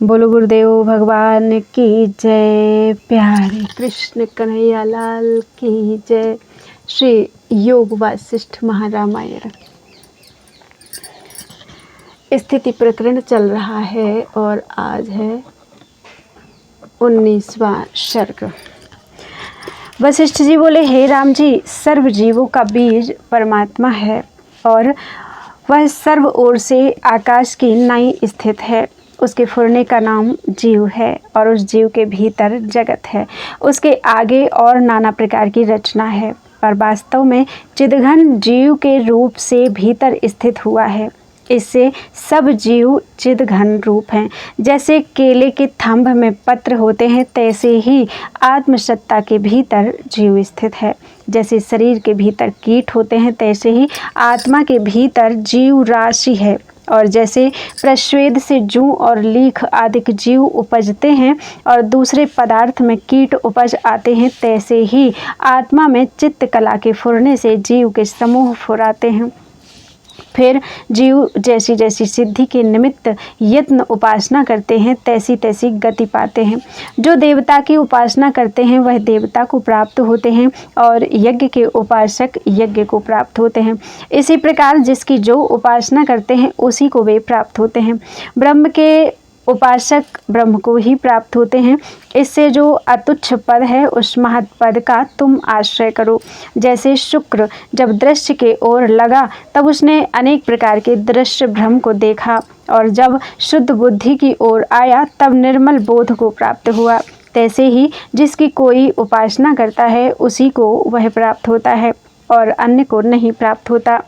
बोलो गुरुदेव भगवान की जय। प्यारे कृष्ण कन्हैया लाल की जय। श्री योग वासिष्ठ महारामायण स्थिति प्रकरण चल रहा है और आज है 19वां सर्ग। वशिष्ठ जी बोले, हे राम जी, सर्व जीवों का बीज परमात्मा है और वह सर्व ओर से आकाश की नाई स्थित है। उसके फुरने का नाम जीव है और उस जीव के भीतर जगत है। उसके आगे और नाना प्रकार की रचना है, पर वास्तव में चिदघन जीव के रूप से भीतर स्थित हुआ है। इससे सब जीव चिदघन रूप हैं। जैसे केले के थंभ में पत्र होते हैं, तैसे ही आत्मसत्ता के भीतर जीव स्थित है। जैसे शरीर के भीतर कीट होते हैं, तैसे ही आत्मा के भीतर जीव राशि है। और जैसे प्रश्वेद से जूं और लीख आदि जीव उपजते हैं और दूसरे पदार्थ में कीट उपज आते हैं, तैसे ही आत्मा में चित्त कला के फुरने से जीव के समूह फुराते हैं। फिर जीव जैसी जैसी सिद्धि के निमित्त यत्न उपासना करते हैं, तैसी तैसी गति पाते हैं। जो देवता की उपासना करते हैं वह देवता को प्राप्त होते हैं और यज्ञ के उपासक यज्ञ को प्राप्त होते हैं। इसी प्रकार जिसकी जो उपासना करते हैं उसी को वे प्राप्त होते हैं। ब्रह्म के उपासक ब्रह्म को ही प्राप्त होते हैं। इससे जो अतुच्छ पद है उस महत् पद का तुम आश्रय करो। जैसे शुक्र जब दृश्य के ओर लगा तब उसने अनेक प्रकार के दृश्य भ्रम को देखा, और जब शुद्ध बुद्धि की ओर आया तब निर्मल बोध को प्राप्त हुआ। तैसे ही जिसकी कोई उपासना करता है उसी को वह प्राप्त होता है और अन्य को नहीं प्राप्त होता।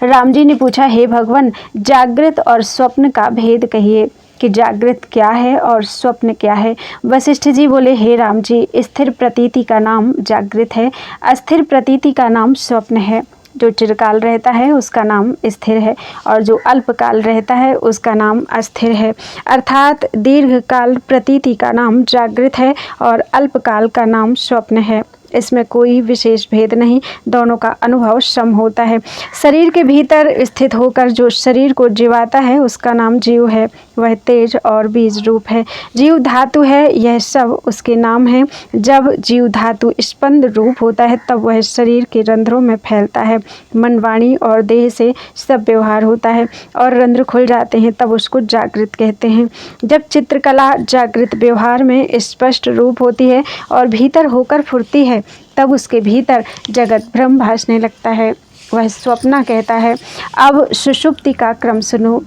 राम जी ने पूछा, हे भगवान, जागृत और स्वप्न का भेद कहिए कि जागृत क्या है और स्वप्न क्या है। वशिष्ठ जी बोले, हे राम जी, स्थिर प्रतीति का नाम जागृत है, अस्थिर प्रतीति का नाम स्वप्न है। जो चिरकाल रहता है उसका नाम स्थिर है और जो अल्पकाल रहता है उसका नाम अस्थिर है। अर्थात दीर्घकाल प्रतीति का नाम जागृत है और अल्पकाल का नाम स्वप्न है। इसमें कोई विशेष भेद नहीं, दोनों का अनुभव सम होता है। शरीर के भीतर स्थित होकर जो शरीर को जीवाता है उसका नाम जीव है। वह तेज और बीज रूप है। जीव धातु है, यह सब उसके नाम है। जब जीव धातु स्पंद रूप होता है तब वह शरीर के रंध्रों में फैलता है। मन, वाणी और देह से सब व्यवहार होता है और रंध्र खुल जाते हैं, तब उसको जागृत कहते हैं। जब चित्रकला जागृत व्यवहार में स्पष्ट रूप होती है और भीतर होकर फुरती है, तब उसके भीतर जगत भ्रम भासने लगता है, वह स्वप्न कहता है। अब सुषुप्ति का क्रम सुनो।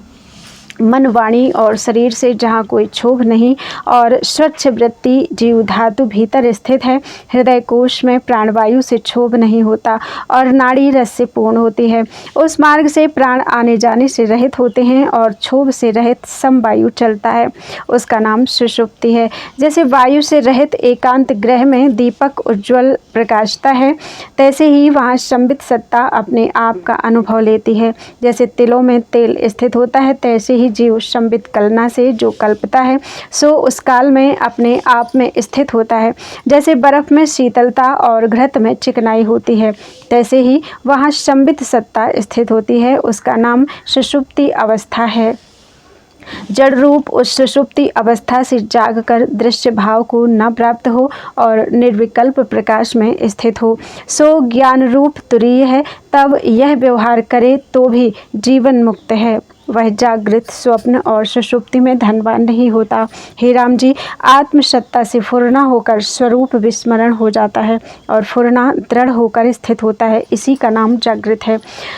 मन, वाणी और शरीर से जहाँ कोई क्षोभ नहीं और स्वच्छ वृत्ति जीव धातु भीतर स्थित है। हृदय कोश में प्राणवायु से क्षोभ नहीं होता और नाड़ी रस से पूर्ण होती है। उस मार्ग से प्राण आने जाने से रहित होते हैं और क्षोभ से रहित समवायु चलता है, उसका नाम सुषुप्ति है। जैसे वायु से रहित एकांत ग्रह में दीपक उज्ज्वल प्रकाशता है, तैसे ही वहाँ संबित सत्ता अपने आप का अनुभव लेती है। जैसे तिलों में तेल स्थित होता है, तैसे ही जीव संबित कलना से जो कल्पता है सो उस काल में अपने आप में स्थित होता है। जैसे बर्फ में शीतलता और घृत में चिकनाई होती है, तैसे ही वहाँ संबित सत्ता स्थित होती है, उसका नाम सुषुप्ति अवस्था है। जड़ रूप उस सुषुप्ति अवस्था से जागकर दृश्य भाव को न प्राप्त हो और निर्विकल्प प्रकाश में स्थित हो, सो ज्ञान रूप तुरीय है। तब यह व्यवहार करे तो भी जीवन मुक्त है। वह जागृत, स्वप्न और सुषुप्ति में धनवान नहीं होता। हे राम जी, आत्मसत्ता से फुरना होकर स्वरूप विस्मरण हो जाता है और फुरना दृढ़ होकर स्थित होता है, इसी का नाम जागृत है।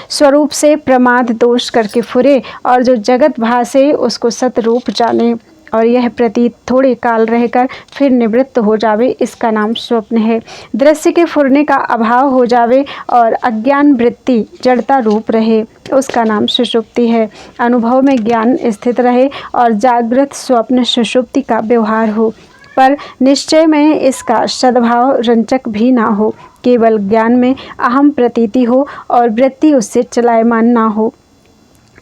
स्वरूप से प्रमाद दोष करके फुरे और जो जगत भासे उसको सतरूप जाने और यह प्रतीत थोड़े काल रहकर फिर निवृत्त हो जावे, इसका नाम स्वप्न है। दृश्य के फुरने का अभाव हो जावे और अज्ञान वृत्ति जड़ता रूप रहे, उसका नाम सुषुप्ति है। अनुभव में ज्ञान स्थित रहे और जागृत, स्वप्न, सुषुप्ति का व्यवहार हो, पर निश्चय में इसका सद्भाव रंचक भी ना हो। केवल ज्ञान में अहम प्रतीति हो और वृत्ति उससे चलायमान ना हो।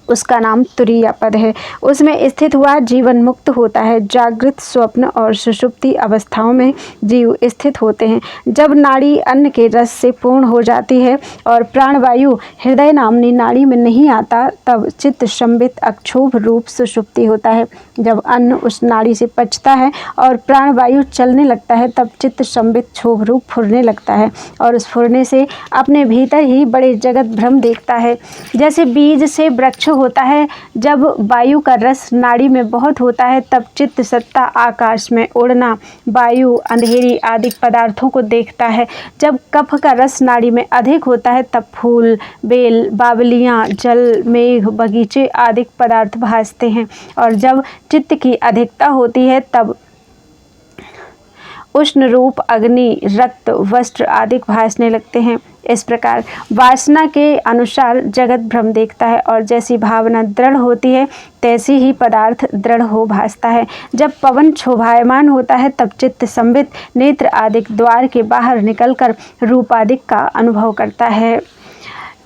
उसका नाम तुरीय पद है। उसमें स्थित हुआ जीवन मुक्त होता है। जागृत, स्वप्न और सुषुप्ति अवस्थाओं में जीव स्थित होते हैं। जब नाड़ी अन्न के रस से पूर्ण हो जाती है और प्राणवायु हृदय नामनी नाड़ी में नहीं आता, तब चित्त संबित अक्षोभ रूप सुषुप्ति होता है। जब अन्न उस नाड़ी से पचता है और प्राणवायु चलने लगता है, तब चित्त संबित क्षोभ रूप फुरने लगता है और उस फुरने से अपने भीतर ही बड़े जगत भ्रम देखता है। जैसे बीज से वृक्ष होता है, जब वायु का रस नाड़ी में बहुत होता है, तब चित्त सत्ता आकाश में उड़ना, वायु, अंधेरी आदि पदार्थों को देखता है। जब कफ का रस नाड़ी में अधिक होता है, तब फूल, बेल, बावलियाँ, जल, मेघ, बगीचे आदि पदार्थ भासते हैं। और जब चित्त की अधिकता होती है, तब उष्ण रूप, अग्नि, रक्त, वस्त्र आदि भासने लगते हैं। इस प्रकार वासना के अनुसार जगत भ्रम देखता है और जैसी भावना दृढ़ होती है, तैसी ही पदार्थ दृढ़ हो भासता है। जब पवन शोभायमान होता है, तब चित्त संबित नेत्र आदि द्वार के बाहर निकलकर रूपादिक का अनुभव करता है।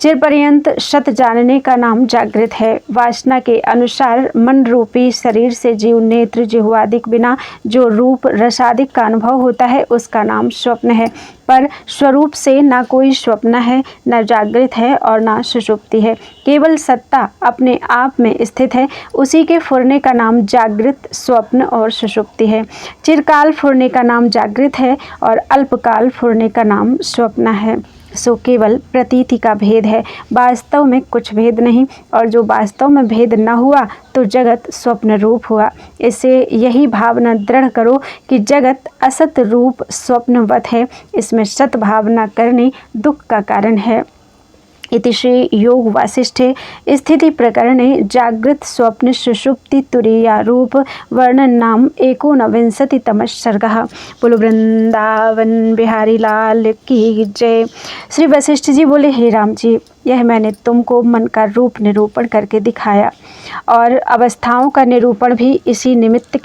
चिरपर्यंत सत जानने का नाम जागृत है। वासना के अनुसार मन रूपी शरीर से जीव नेत्र, जिह्वादिक बिना जो रूप रसादिक का अनुभव होता है, उसका नाम स्वप्न है। पर स्वरूप से ना कोई स्वप्न है, न जागृत है और ना सुषुप्ति है। केवल सत्ता अपने आप में स्थित है। उसी के फुरने का नाम जागृत, स्वप्न और सुषुप्ति है। चिरकाल फुरने का नाम जागृत है और अल्पकाल फुरने का नाम स्वप्न है। सो केवल प्रतीति का भेद है, वास्तव में कुछ भेद नहीं। और जो वास्तव में भेद न हुआ तो जगत स्वप्न रूप हुआ। इससे यही भावना दृढ़ करो कि जगत असत रूप स्वप्नवत है। इसमें सत भावना करनी दुख का कारण है। इति श्री योग वासिष्ठे स्थिति प्रकरणे जागृत स्वप्न सुषुप्ति तुरीया रूप वर्णन नाम 19तमः सर्गः। बोलो वृंदावन बिहारी लाल की जय। श्री वशिष्ठ जी बोले, हे राम जी, यह मैंने तुमको मन का रूप निरूपण करके दिखाया और अवस्थाओं का निरूपण भी इसी निमित्त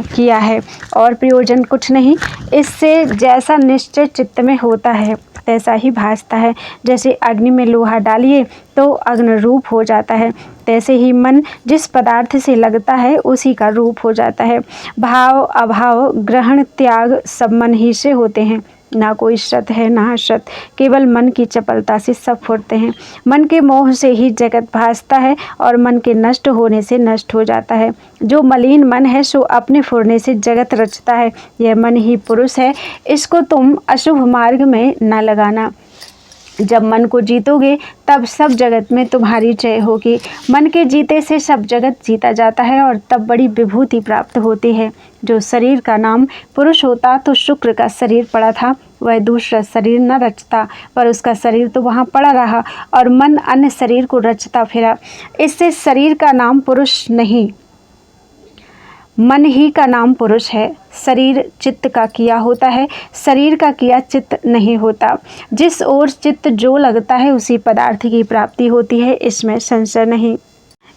किया है और प्रयोजन कुछ नहीं। इससे जैसा निश्चय चित्त में होता है तैसा ही भासता है। जैसे अग्नि में लोहा डालिए तो अग्नि रूप हो जाता है, तैसे ही मन जिस पदार्थ से लगता है उसी का रूप हो जाता है। भाव, अभाव, ग्रहण, त्याग सब मन ही से होते हैं। ना कोई सत है ना असत, केवल मन की चपलता से सब फुरते हैं। मन के मोह से ही जगत भासता है और मन के नष्ट होने से नष्ट हो जाता है। जो मलिन मन है सो अपने फुरने से जगत रचता है। यह मन ही पुरुष है, इसको तुम अशुभ मार्ग में न लगाना। जब मन को जीतोगे तब सब जगत में तुम्हारी जय होगी। मन के जीते से सब जगत जीता जाता है और तब बड़ी विभूति प्राप्त होती है। जो शरीर का नाम पुरुष होता तो शुक्र का शरीर पड़ा था, वह दूसरा शरीर न रचता, पर उसका शरीर तो वहाँ पड़ा रहा और मन अन्य शरीर को रचता फिरा। इससे शरीर का नाम पुरुष नहीं, मन ही का नाम पुरुष है। शरीर चित्त का किया होता है, शरीर का किया चित्त नहीं होता। जिस ओर चित्त जो लगता है उसी पदार्थ की प्राप्ति होती है, इसमें संशय नहीं।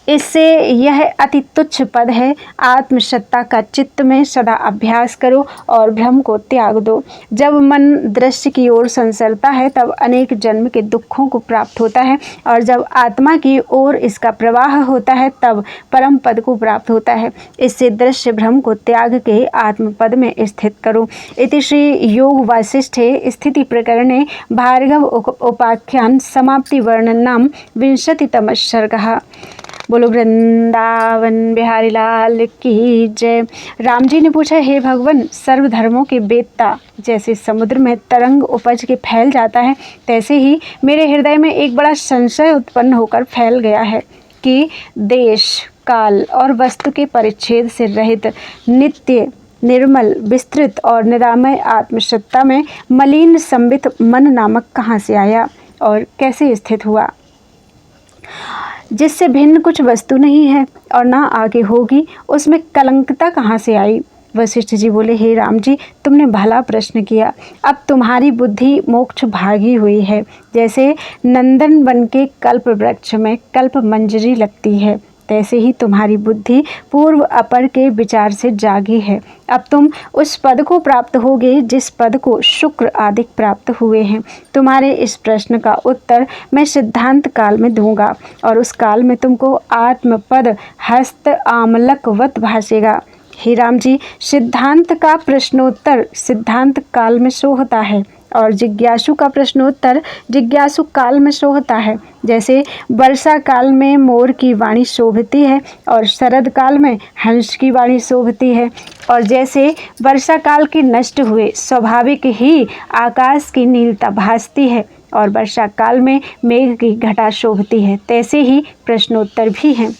इससे यह अति तुच्छ पद है। आत्मसत्ता का चित्त में सदा अभ्यास करो और भ्रम को त्याग दो। जब मन दृश्य की ओर संसरता है तब अनेक जन्म के दुखों को प्राप्त होता है और जब आत्मा की ओर इसका प्रवाह होता है तब परम पद को प्राप्त होता है। इससे दृश्य भ्रम को त्याग के आत्म पद में स्थित करो। इति श्री योग वासिष्ठे स्थिति प्रकरणे भार्गव उपाख्यान समाप्ति वर्णन नाम 20तमः सर्गः। बोलो वृंदावन बिहारी लाल की जय। राम जी ने पूछा, हे भगवान, सर्वधर्मों के वेत्ता, जैसे समुद्र में तरंग उपज के फैल जाता है, तैसे ही मेरे हृदय में एक बड़ा संशय उत्पन्न होकर फैल गया है कि देश, काल और वस्तु के परिच्छेद से रहित नित्य, निर्मल, विस्तृत और निरामय आत्मसत्ता में मलिन संबित मन नामक कहाँ से आया और कैसे स्थित हुआ, जिससे भिन्न कुछ वस्तु नहीं है और ना आगे होगी, उसमें कलंकता कहाँ से आई। वशिष्ठ जी बोले, हे राम जी, तुमने भला प्रश्न किया। अब तुम्हारी बुद्धि मोक्ष भागी हुई है। जैसे नंदन वन के कल्प वृक्ष में कल्प मंजरी लगती है, तैसे ही तुम्हारी बुद्धि पूर्व अपर के विचार से जागी है। अब तुम उस पद को प्राप्त होगे जिस पद को शुक्र आदि प्राप्त हुए हैं। तुम्हारे इस प्रश्न का उत्तर मैं सिद्धांत काल में दूंगा और उस काल में तुमको आत्मपद हस्त आमलकवत भासेगा। हे राम जी, सिद्धांत का प्रश्नोत्तर सिद्धांत काल में शोभता है और जिज्ञासु का प्रश्नोत्तर जिज्ञासु काल में शोभता है। जैसे वर्षा काल में मोर की वाणी शोभती है और शरद काल में हंस की वाणी शोभती है, और जैसे वर्षा काल के नष्ट हुए स्वाभाविक ही आकाश की नीलता भासती है और वर्षा काल में मेघ की घटा शोभती है, तैसे ही प्रश्नोत्तर भी हैं।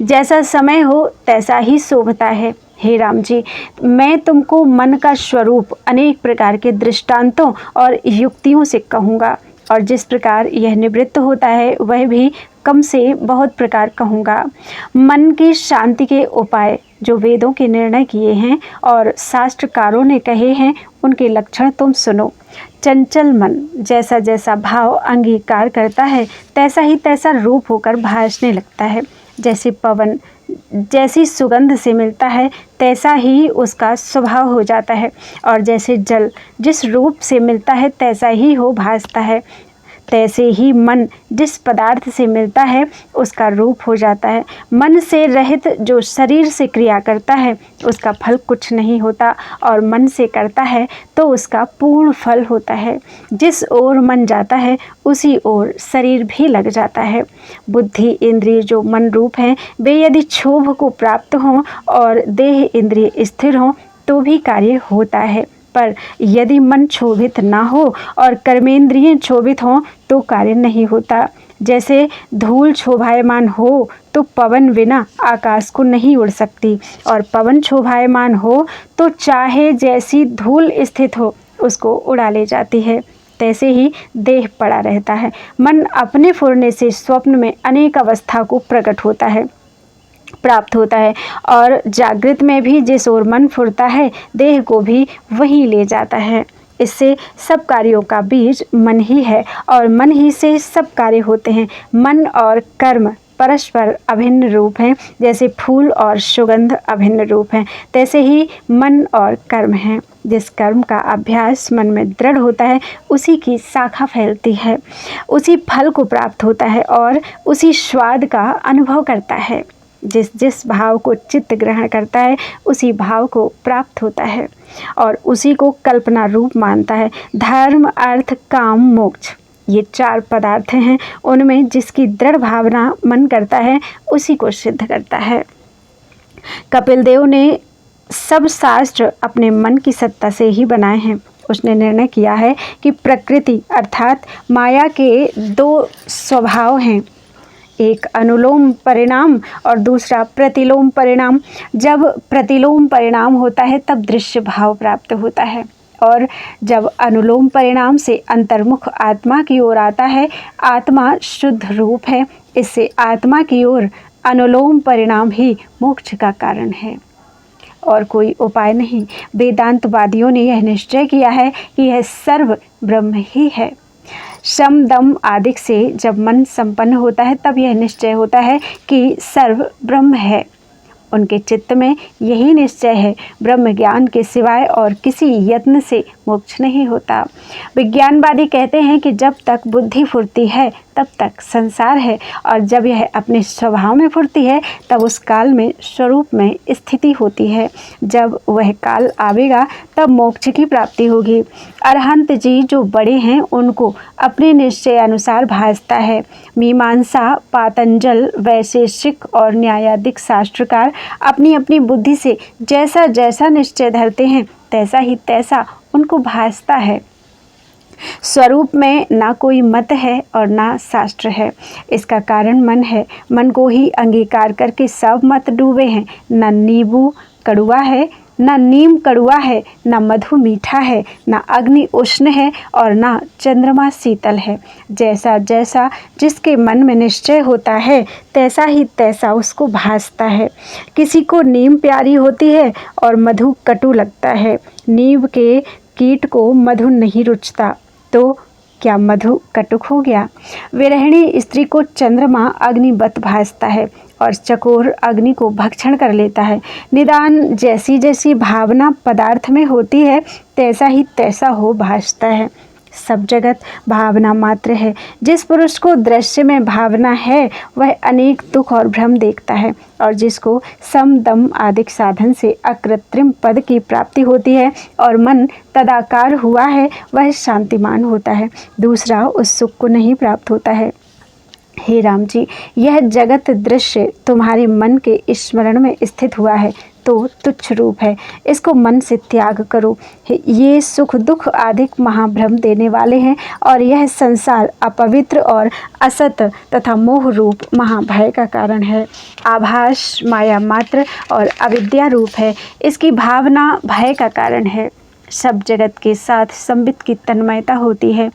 जैसा समय हो तैसा ही शोभता है। हे राम जी, मैं तुमको मन का स्वरूप अनेक प्रकार के दृष्टांतों और युक्तियों से कहूँगा और जिस प्रकार यह निवृत्त होता है वह भी कम से बहुत प्रकार कहूँगा। मन की शांति के उपाय जो वेदों के निर्णय किए हैं और शास्त्रकारों ने कहे हैं, उनके लक्षण तुम सुनो। चंचल मन जैसा जैसा भाव अंगीकार करता है तैसा ही तैसा रूप होकर भासने लगता है। जैसे पवन जैसी सुगंध से मिलता है तैसा ही उसका स्वभाव हो जाता है, और जैसे जल जिस रूप से मिलता है तैसा ही हो भासता है, तैसे ही मन जिस पदार्थ से मिलता है उसका रूप हो जाता है। मन से रहित जो शरीर से क्रिया करता है उसका फल कुछ नहीं होता, और मन से करता है तो उसका पूर्ण फल होता है। जिस ओर मन जाता है उसी ओर शरीर भी लग जाता है। बुद्धि इंद्रिय जो मन रूप हैं वे यदि क्षोभ को प्राप्त हों और देह इंद्रिय स्थिर हों तो भी कार्य होता है, पर यदि मन क्षोभित ना हो और कर्मेंद्रिय क्षोभित हों तो कार्य नहीं होता। जैसे धूल शोभायमान हो तो पवन बिना आकाश को नहीं उड़ सकती, और पवन शोभायमान हो तो चाहे जैसी धूल स्थित हो उसको उड़ा ले जाती है। तैसे ही देह पड़ा रहता है। मन अपने फुरने से स्वप्न में अनेक अवस्था को प्रकट होता है, प्राप्त होता है, और जागृत में भी जिस ओर मन फुरता है देह को भी वहीं ले जाता है। इससे सब कार्यों का बीज मन ही है और मन ही से सब कार्य होते हैं। मन और कर्म परस्पर अभिन्न रूप हैं। जैसे फूल और सुगंध अभिन्न रूप हैं, तैसे ही मन और कर्म हैं। जिस कर्म का अभ्यास मन में दृढ़ होता है उसी की शाखा फैलती है, उसी फल को प्राप्त होता है और उसी स्वाद का अनुभव करता है। जिस जिस भाव को चित्त ग्रहण करता है उसी भाव को प्राप्त होता है और उसी को कल्पना रूप मानता है। धर्म अर्थ काम मोक्ष ये 4 पदार्थ हैं, उनमें जिसकी दृढ़ भावना मन करता है उसी को सिद्ध करता है। कपिल देव ने सब शास्त्र अपने मन की सत्ता से ही बनाए हैं। उसने निर्णय किया है कि प्रकृति अर्थात माया के 2 स्वभाव हैं, एक अनुलोम परिणाम और दूसरा प्रतिलोम परिणाम। जब प्रतिलोम परिणाम होता है तब दृश्य भाव प्राप्त होता है, और जब अनुलोम परिणाम से अंतर्मुख आत्मा की ओर आता है, आत्मा शुद्ध रूप है। इससे आत्मा की ओर अनुलोम परिणाम ही मोक्ष का कारण है और कोई उपाय नहीं। वेदांतवादियों ने यह निश्चय किया है कि यह सर्व ब्रह्म ही है। शम दम आदिक से जब मन संपन्न होता है तब यह निश्चय होता है कि सर्व ब्रह्म है। उनके चित्त में यही निश्चय है, ब्रह्म ज्ञान के सिवाय और किसी यत्न से मोक्ष नहीं होता। विज्ञानवादी कहते हैं कि जब तक बुद्धि फुरती है तब तक संसार है, और जब यह अपने स्वभाव में फुरती है तब उस काल में स्वरूप में स्थिति होती है। जब वह काल आवेगा तब मोक्ष की प्राप्ति होगी। अरहंत जी जो बड़े हैं उनको अपने निश्चय अनुसार भासता है। मीमांसा, पातंजल, वैशेषिक और न्यायादिक शास्त्रकार अपनी अपनी बुद्धि से जैसा जैसा निश्चय धरते हैं तैसा ही तैसा उनको भासता है। स्वरूप में ना कोई मत है और ना शास्त्र है। इसका कारण मन है। मन को ही अंगीकार करके सब मत डूबे हैं। ना नींबू कड़ुआ है, ना नीम कड़ुआ है, ना मधु मीठा है, ना अग्नि उष्ण है और ना चंद्रमा शीतल है। जैसा जैसा जिसके मन में निश्चय होता है तैसा ही तैसा उसको भासता है। किसी को नीम प्यारी होती है और मधु कटु लगता है। नीम के कीट को मधु नहीं रुचता तो क्या मधु कटुक हो गया? विरहिणी स्त्री को चंद्रमा अग्निवत भासता है और चकोर अग्नि को भक्षण कर लेता है। निदान जैसी जैसी भावना पदार्थ में होती है तैसा ही तैसा हो भासता है। सब जगत भावना मात्र है। जिस पुरुष को दृश्य में भावना है वह अनेक दुख और भ्रम देखता है, और जिसको सम दम आदिक साधन से अकृत्रिम पद की प्राप्ति होती है और मन तदाकार हुआ है वह शांतिमान होता है। दूसरा उस सुख को नहीं प्राप्त होता है। हे राम जी, यह जगत दृश्य तुम्हारे मन के स्मरण में स्थित हुआ है तो तुच्छ रूप है, इसको मन से त्याग करो। ये सुख दुख आदिक महाभ्रम देने वाले हैं और यह संसार अपवित्र और असत तथा मोह रूप महाभय का कारण है। आभास माया मात्र और अविद्या रूप है, इसकी भावना भय का कारण है। सब जगत के साथ संबित की तन्मयता होती है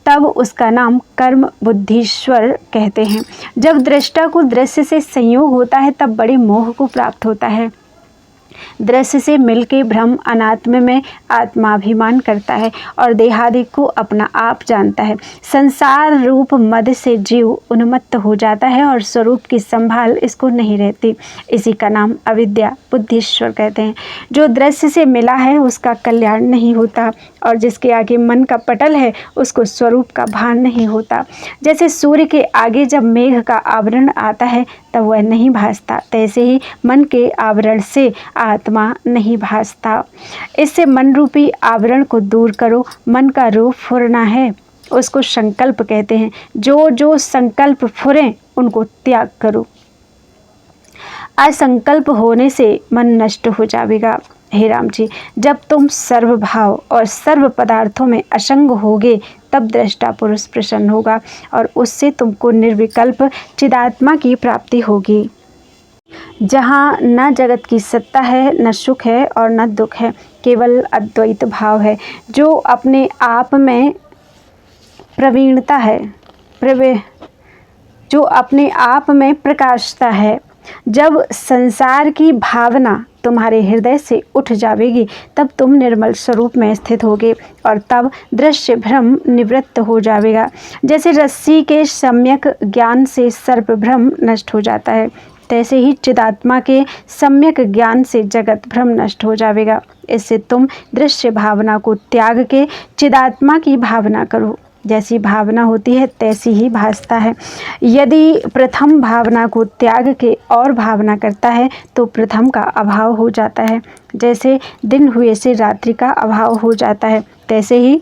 तब उसका नाम कर्म बुद्धीश्वर कहते हैं। जब दृष्टा को दृश्य से संयोग होता है तब बड़े मोह को प्राप्त होता है। दृश्य से मिलके भ्रम अनात्म में आत्माभिमान करता है और देहादि को अपना आप जानता है। संसार रूप मद से जीव उन्मत्त हो जाता है और स्वरूप की संभाल इसको नहीं रहती। इसी का नाम अविद्या बुद्धीश्वर कहते हैं। जो दृश्य से मिला है उसका कल्याण नहीं होता और जिसके आगे मन का पटल है उसको स्वरूप का भान नहीं होता। जैसे सूर्य के आगे जब मेघ का आवरण आता है तब वह नहीं भासता, तैसे ही मन के आवरण से आत्मा नहीं भासता। इससे मन रूपी आवरण को दूर करो। मन का रूप फुरना है, उसको संकल्प कहते हैं। जो जो संकल्प फुरें उनको त्याग करो। असंकल्प होने से मन नष्ट हो जाएगा। हे राम जी, जब तुम सर्वभाव और सर्व पदार्थों में असंग होगे तब दृष्टा पुरुष प्रसन्न होगा और उससे तुमको निर्विकल्प चिदात्मा की प्राप्ति होगी, जहाँ न जगत की सत्ता है, न सुख है और न दुख है, केवल अद्वैत भाव है। जो अपने आप में प्रवीणता है, जो अपने आप में प्रकाशता है। जब संसार की भावना तुम्हारे हृदय से उठ जाएगी तब तुम निर्मल स्वरूप में स्थित होगे और तब दृश्य भ्रम निवृत्त हो जाएगा। जैसे रस्सी के सम्यक ज्ञान से सर्प भ्रम नष्ट हो जाता है, तैसे ही चिदात्मा के सम्यक ज्ञान से जगत भ्रम नष्ट हो जाएगा। इससे तुम दृश्य भावना को त्याग के चिदात्मा की भावना करो। जैसी भावना होती है तैसी ही भासता है। यदि प्रथम भावना को त्याग के और भावना करता है तो प्रथम का अभाव हो जाता है। जैसे दिन हुए से रात्रि का अभाव हो जाता है तैसे ही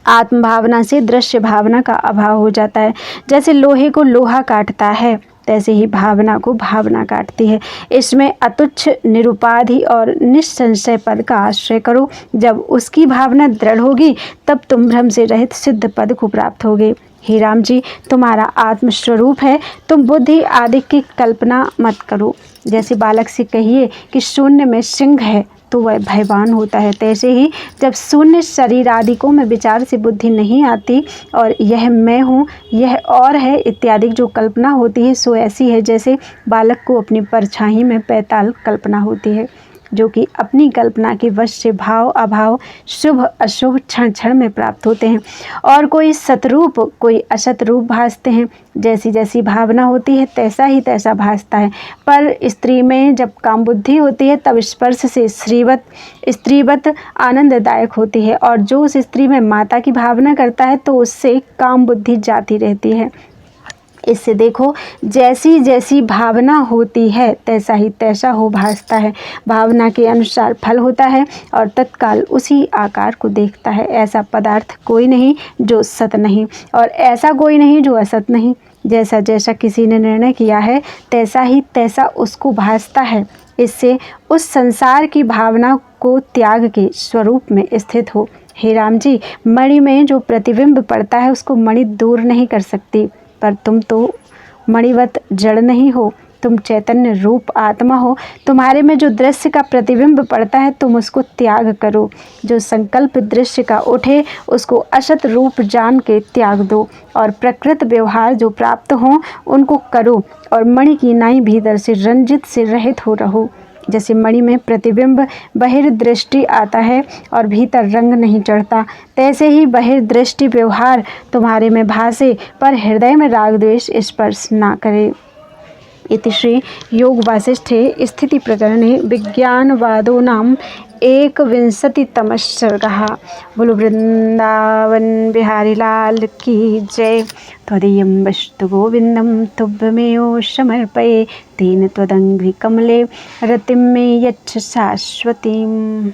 आत्म भावना से दृश्य भावना का अभाव हो जाता है। जैसे लोहे को लोहा काटता है तैसे ही भावना को भावना काटती है। इसमें अतुच्छ निरुपाधि और निस्संशय पद का आश्रय करो। जब उसकी भावना दृढ़ होगी तब तुम भ्रम से रहित सिद्ध पद को प्राप्त होगे। हे राम जी, तुम्हारा आत्मस्वरूप है, तुम बुद्धि आदि की कल्पना मत करो। जैसे बालक से कहिए कि शून्य में सिंह है तो वह भयवान होता है, तैसे ही जब शून्य शरीर आदिकों में विचार से बुद्धि नहीं आती और यह मैं हूँ, यह और है इत्यादि जो कल्पना होती है सो ऐसी है जैसे बालक को अपनी परछाई में पैताल कल्पना होती है, जो कि अपनी कल्पना के वश से भाव अभाव शुभ अशुभ क्षण क्षण में प्राप्त होते हैं और कोई सतरूप कोई असत रूप भासते हैं। जैसी जैसी भावना होती है तैसा ही तैसा भासता है। पर स्त्री में जब काम बुद्धि होती है तब स्पर्श से स्त्रीवत आनंददायक होती है और जो उस स्त्री में माता की भावना करता है तो उससे काम बुद्धि जाती रहती है। इससे देखो, जैसी जैसी भावना होती है तैसा ही तैसा हो भासता है। भावना के अनुसार फल होता है और तत्काल उसी आकार को देखता है। ऐसा पदार्थ कोई नहीं जो सत नहीं और ऐसा कोई नहीं जो असत नहीं। जैसा जैसा किसी ने निर्णय किया है तैसा ही तैसा उसको भासता है। इससे उस संसार की भावना को त्याग के स्वरूप में स्थित हो। हे राम जी, मणि में जो प्रतिबिंब पड़ता है उसको मणि दूर नहीं कर सकती, पर तुम तो मणिवत जड़ नहीं हो, तुम चैतन्य रूप आत्मा हो। तुम्हारे में जो दृश्य का प्रतिबिंब पड़ता है तुम उसको त्याग करो। जो संकल्प दृश्य का उठे उसको असत रूप जान के त्याग दो और प्रकृत व्यवहार जो प्राप्त हो उनको करो और मणि की नाई भीतर से रंजित से रहित हो रहो। जैसे मणि में प्रतिबिंब बहिर्दृष्टि आता है और भीतर रंग नहीं चढ़ता, तैसे ही बहिर्दृष्टि व्यवहार तुम्हारे में भासे पर हृदय में राग द्वेष स्पर्श ना करे। इति श्री योग वासिष्ठे स्थिति प्रकरणे विज्ञानवादो नाम 1विंशतितमः सर्गः। बोलो वृंदावन बिहारी लाल की जय। त्वदीयं वस्तु गोविंदम तुभ्यमेव समर्पये, तेन त्वदङ्घ्रि कमले रतिं मे यच्छ शाश्वतीम्।